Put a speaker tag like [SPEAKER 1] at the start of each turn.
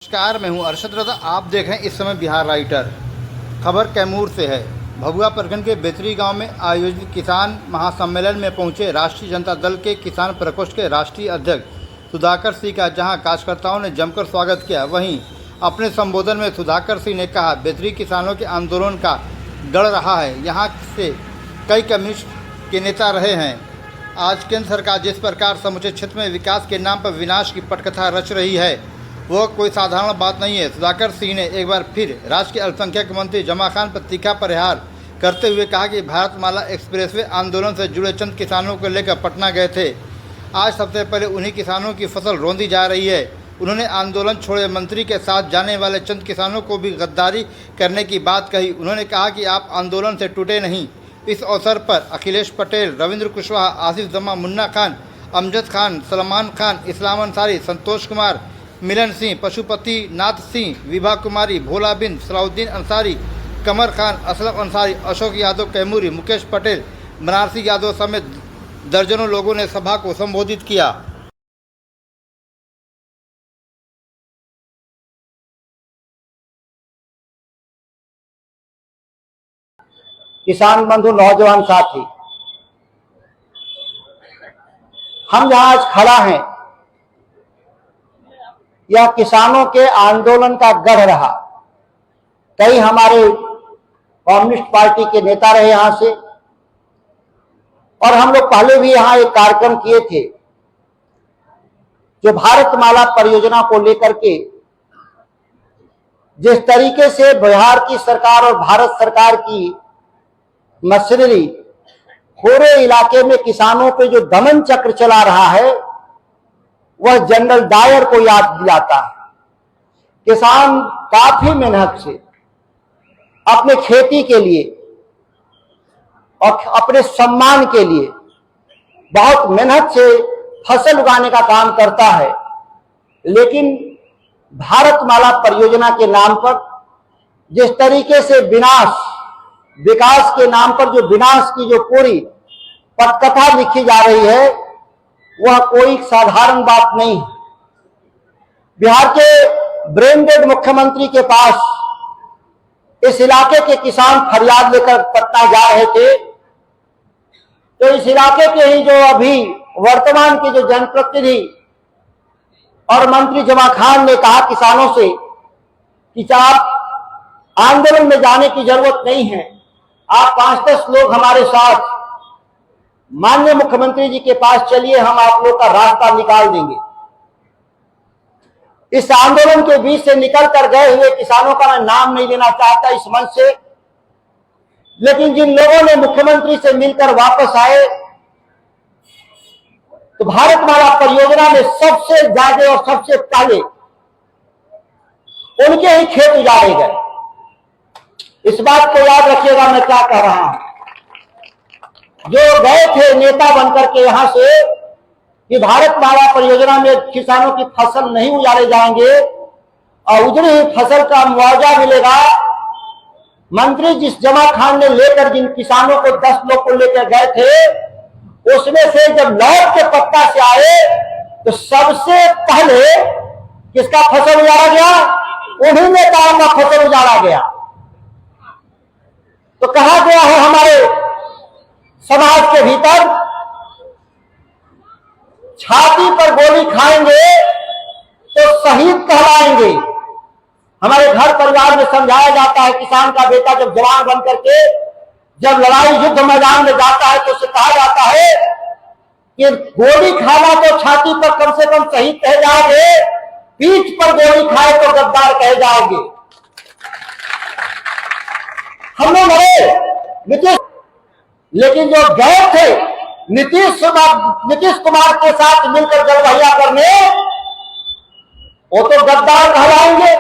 [SPEAKER 1] नमस्कार, मैं हूं अरशद रज़ा। आप देख रहे हैं इस समय बिहार राइटर। खबर कैमूर से है। भभुआ प्रखंड के बेतरी गांव में आयोजित किसान महासम्मेलन में पहुंचे राष्ट्रीय जनता दल के किसान प्रकोष्ठ के राष्ट्रीय अध्यक्ष सुधाकर सिंह का जहां कार्यकर्ताओं ने जमकर स्वागत किया, वहीं अपने संबोधन में सुधाकर सिंह ने कहा, बेतरी किसानों के आंदोलन का गढ़ रहा है। यहाँ से कई कम्युनिस्ट के नेता रहे हैं। आज केंद्र सरकार जिस प्रकार समूचे क्षेत्र में विकास के नाम पर विनाश की पटकथा रच रही है, वह कोई साधारण बात नहीं है। सुधाकर सिंह ने एक बार फिर राज्य के अल्पसंख्यक मंत्री जमा खान पर तीखा प्रहार करते हुए कहा कि भारतमाला एक्सप्रेसवे आंदोलन से जुड़े चंद किसानों को लेकर पटना गए थे। आज सबसे पहले उन्हीं किसानों की फसल रौंदी जा रही है। उन्होंने आंदोलन छोड़े मंत्री के साथ जाने वाले चंद किसानों को भी गद्दारी करने की बात कही। उन्होंने कहा कि आप आंदोलन से टूटे नहीं। इस अवसर पर अखिलेश पटेल, रविंद्र कुशवाहा, आसिफ जमा, मुन्ना खान, अमजद खान, सलमान खान, इस्लाम अंसारी, संतोष कुमार, मिलन सिंह, पशुपति नाथ सिंह, विभा कुमारी, भोला बिन, सलाउद्दीन अंसारी, कमर खान, असलम अंसारी, अशोक यादव कैमूरी, मुकेश पटेल, बनारसी यादव समेत दर्जनों लोगों ने सभा को संबोधित किया।
[SPEAKER 2] किसान बंधु, नौजवान साथी, हम जहां आज खड़ा हैं, यह किसानों के आंदोलन का गढ़ रहा। कई हमारे कम्युनिस्ट पार्टी के नेता रहे यहां से, और हम लोग पहले भी यहां एक कार्यक्रम किए थे जो भारतमाला परियोजना को लेकर के जिस तरीके से बिहार की सरकार और भारत सरकार की मशीनरी पूरे इलाके में किसानों पे जो दमन चक्र चला रहा है, वह जनरल डायर को याद दिलाता है। किसान काफी मेहनत से अपने खेती के लिए और अपने सम्मान के लिए बहुत मेहनत से फसल उगाने का काम करता है, लेकिन भारतमाला परियोजना के नाम पर जिस तरीके से विकास के नाम पर जो विनाश की जो पूरी पटकथा लिखी जा रही है, वह कोई साधारण बात नहीं है। बिहार के ब्रेन डेड मुख्यमंत्री के पास इस इलाके के किसान फरियाद लेकर पटना जा रहे थे, तो इस इलाके के ही जो अभी वर्तमान के जो जनप्रतिनिधि और मंत्री जमा खान ने कहा किसानों से कि आप आंदोलन में जाने की जरूरत नहीं है, आप 5-10 लोग हमारे साथ माननीय मुख्यमंत्री जी के पास चलिए, हम आप लोग का रास्ता निकाल देंगे। इस आंदोलन के बीच से निकल कर गए हुए किसानों का मैं नाम नहीं लेना चाहता इस मंच से, लेकिन जिन लोगों ने मुख्यमंत्री से मिलकर वापस आए, तो भारतमाला परियोजना में सबसे ज्यादा और सबसे पहले उनके ही खेत उजाड़े गए। इस बात को याद रखिएगा मैं क्या कह रहा हूं। जो गए थे नेता बनकर के यहां से कि भारतमाला परियोजना में किसानों की फसल नहीं उजाड़े जाएंगे और उजड़ी हुई फसल का मुआवजा मिलेगा, मंत्री जिस जमा खान ने लेकर जिन किसानों को 10 लोग को लेकर गए थे, उसमें से जब लौट के पटना से आए तो सबसे पहले किसका फसल उजाड़ा गया? उन्हीं नेताओं का फसल उजाड़ा गया। तो कहा गया है हमारे समाज के भीतर, छाती पर गोली खाएंगे तो शहीद कहलाएंगे। हमारे घर परिवार में समझाया जाता है, किसान का बेटा जब जवान बन करके जब लड़ाई युद्ध मैदान में जाता है तो उसे कहा जाता है कि गोली खाना तो छाती पर कम से कम शहीद कहे जाओगे, पीठ पर गोली खाए तो गद्दार कहे जाओगे। हम लोग नीतीश, लेकिन जो गए थे नीतीश कुमार के साथ मिलकर जलवहिया करने, वो तो गद्दार कहलाएंगे।